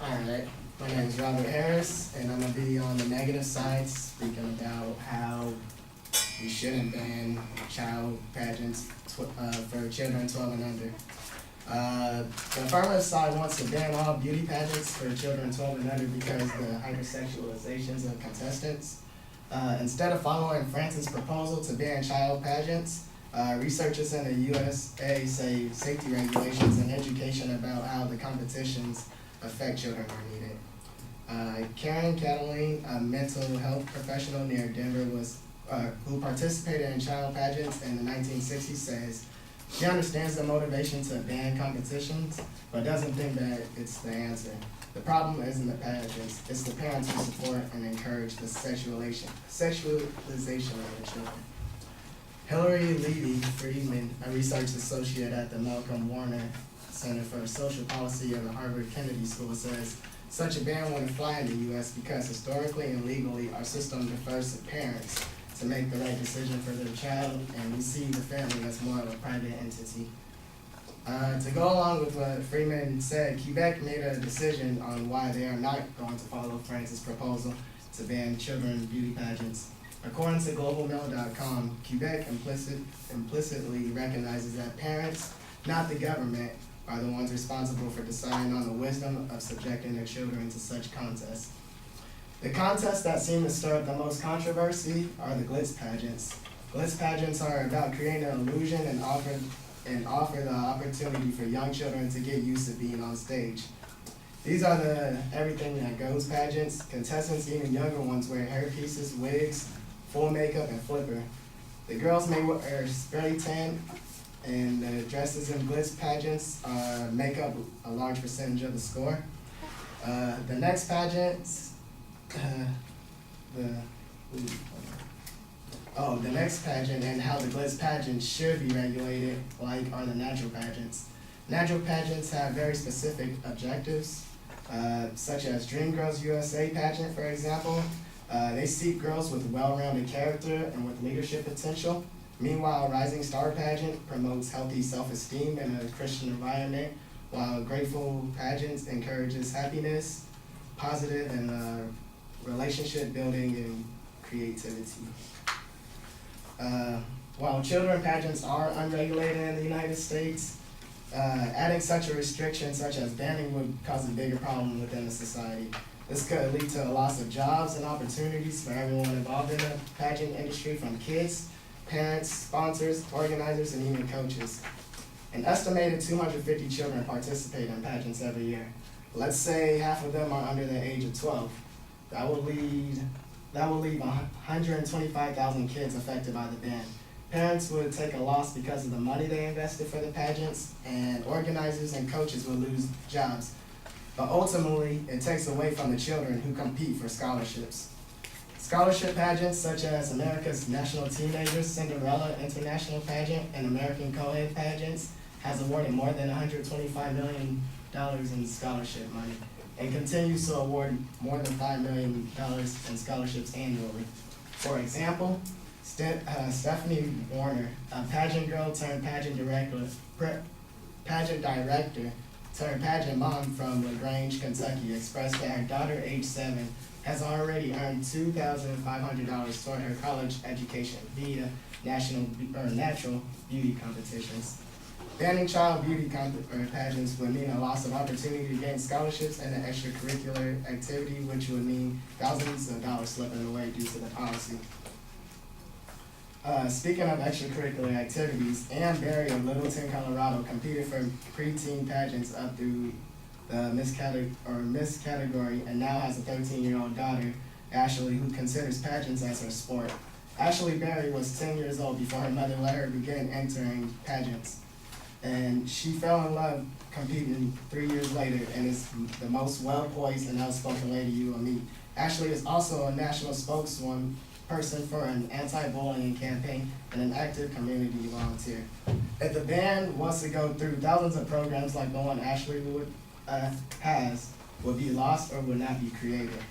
Alright, my name is Robert Harris, and I'm going to be on the negative side, speaking about how we shouldn't ban child pageants for children 12 and under. The affirmative side wants to ban all beauty pageants for children 12 and under because of the hypersexualizations of contestants. Instead of following France's proposal to ban child pageants, researchers in the USA say safety regulations and education about how the competitions affect children are needed. Karen Cataline, a mental health professional near Denver, who participated in child pageants in the 1960s, says she understands the motivation to ban competitions, but doesn't think that it's the answer. The problem isn't the pageants, it's the parents who support and encourage the sexualization of the children. Hillary Levy-Friedman, a research associate at the Malcolm Warner Center for Social Policy of the Harvard Kennedy School, says such a ban wouldn't fly in the U.S. because historically and legally our system defers to parents to make the right decision for their child, and we see the family as more of a private entity. To go along with what Freeman said, Quebec made a decision on why they are not going to follow France's proposal to ban children's beauty pageants. According to globalmail.com, Quebec implicitly recognizes that parents, not the government, are the ones responsible for deciding on the wisdom of subjecting their children to such contests. The contests that seem to stir up the most controversy are the glitz pageants. Glitz pageants are about creating an illusion and offer the opportunity for young children to get used to being on stage. These are the everything that goes pageants. Contestants, even younger ones, wear hairpieces, wigs, full makeup, and flipper. The girls may wear spray tan, and the dresses in glitz pageants make up a large percentage of the score. The next pageants, the next pageant and how the glitz pageants should be regulated, like, are the natural pageants. Natural pageants have very specific objectives, such as Dreamgirls USA pageant, for example. They seek girls with well-rounded character and with leadership potential. Meanwhile, Rising Star pageant promotes healthy self-esteem in a Christian environment, while Grateful pageants encourages happiness, positive and relationship building and creativity. While children pageants are unregulated in the United States, adding such a restriction such as banning would cause a bigger problem within the society. This could lead to a loss of jobs and opportunities for everyone involved in the pageant industry, from kids, parents, sponsors, organizers, and even coaches. An estimated 250 children participate in pageants every year. Let's say half of them are under the age of 12. That will leave 125,000 kids affected by the ban. Parents would take a loss because of the money they invested for the pageants, and organizers and coaches would lose jobs. But ultimately, it takes away from the children who compete for scholarships. Scholarship pageants such as America's National Teenagers Cinderella International Pageant and American Co-Ed Pageants has awarded more than $125 million in scholarship money and continues to award more than $5 million in scholarships annually. For example, Stephanie Warner, a pageant girl turned pageant director turned pageant mom from LaGrange, Kentucky, expressed that her daughter, age 7, has already earned $2,500 toward her college education via natural beauty competitions. Banning child beauty pageants would mean a loss of opportunity to gain scholarships and an extracurricular activity, which would mean thousands of dollars slipping away due to the policy. Speaking of extracurricular activities, Ann Berry of Littleton, Colorado, competed for preteen pageants up through the Miss category, and now has a 13-year-old daughter, Ashley, who considers pageants as her sport. Ashley Berry was 10 years old before her mother let her begin entering pageants, and she fell in love competing 3 years later, and is the most well-poised and outspoken lady you will meet. Ashley is also a national spokesperson for an anti-bullying campaign and an active community volunteer. If the ban wants to go through, thousands of programs like the one Ashley has would be lost or would not be created.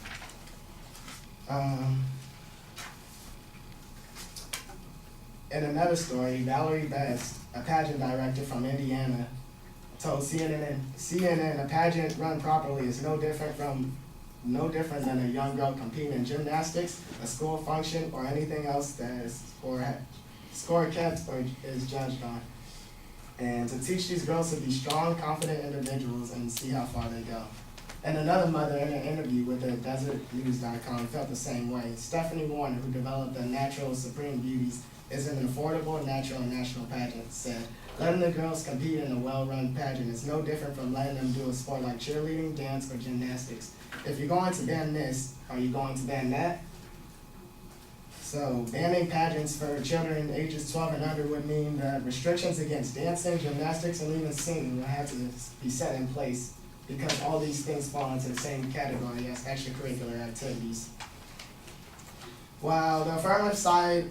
In another story, Valerie Best, a pageant director from Indiana, told CNN a pageant run properly is no different than a young girl competing in gymnastics, a school function, or anything else that is score kept or is judged on. And to teach these girls to be strong, confident individuals and see how far they go. And another mother in an interview with the DesertNews.com felt the same way. Stephanie Warner, who developed the Natural Supreme Beauties, is an affordable, natural, and national pageant, said, letting the girls compete in a well-run pageant is no different from letting them do a sport like cheerleading, dance, or gymnastics. If you're going to ban this, are you going to ban that? So banning pageants for children ages 12 and under would mean that restrictions against dancing, gymnastics, and even singing will have to be set in place because all these things fall into the same category as extracurricular activities. While the affirmative side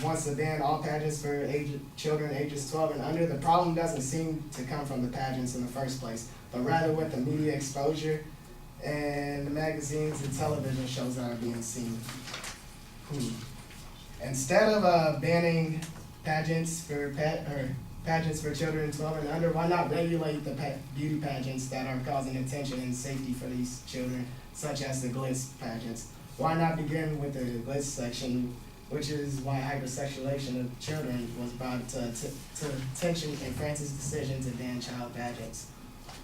wants to ban all pageants for children ages 12 and under, the problem doesn't seem to come from the pageants in the first place, but rather with the media exposure and the magazines and television shows that are being seen. Instead of banning pageants for children 12 and under, why not regulate the beauty pageants that are causing attention and safety for these children, such as the glitz pageants? Why not begin with the glitz section, which is why hypersexualization of children was brought to attention in France's decision to ban child pageants.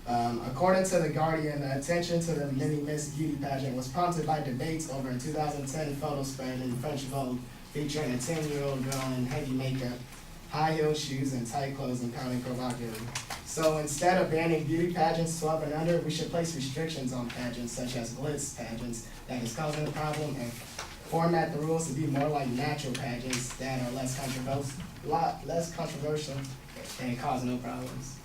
According to The Guardian, the attention to the Mini Miss Beauty pageant was prompted by debates over a 2010 photo spread in French Vogue featuring a 10-year-old girl in heavy makeup, high-heeled shoes, and tight clothes and pounding provocatively. So instead of banning beauty pageants 12 and under, we should place restrictions on pageants such as glitz pageants that is causing a problem and format the rules to be more like natural pageants that are less controversial and cause no problems.